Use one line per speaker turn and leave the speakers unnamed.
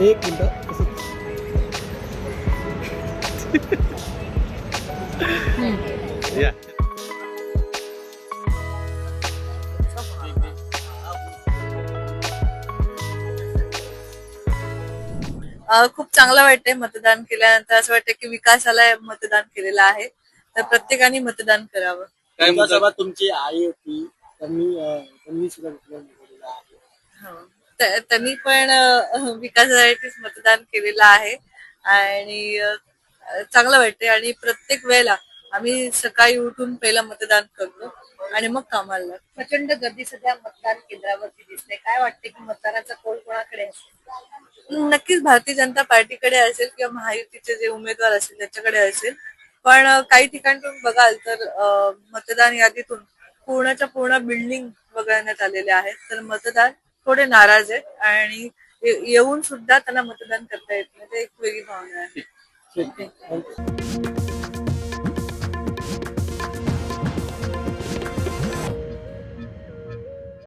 एक मिनिट
या
खूप चांगलं वाटतंय मतदान केल्यानंतर. असं वाटतं की विकासाला मतदान केलेलं आहे, तर प्रत्येकाने मतदान करावं.
काय
विकासाबाबत तुमची आई होती त्यांनी सुद्धा मतदान केलेलं आहे.
हो. त्यांनी पण विकासासाठीच मतदान केलेलं आहे आणि चांगलं वाटतंय. आणि प्रत्येक वेळेला आम्ही सकाळी उठून पहिला मतदान करतो आणि मग कामाला लागतो.
प्रचंड गर्दी सध्या मतदान केंद्रावरती दिसते. काय वाटते की मतदानाचा कौल कोणाकडे असेल?
नक्कीच भारतीय जनता पार्टीकडे असेल किंवा महायुतीचे जे उमेदवार असतील त्याच्याकडे असेल. पण काही ठिकाणी तुम्ही बघाल तर मतदान यादीतून पूर्णच्या पूर्ण बिल्डिंग वगळण्यात आलेले आहेत. तर मतदार थोडे नाराज आहेत आणि येऊन सुद्धा त्यांना मतदान करता येत नाही. ते एक वेगळी भावना आहे.
ठीक आहे.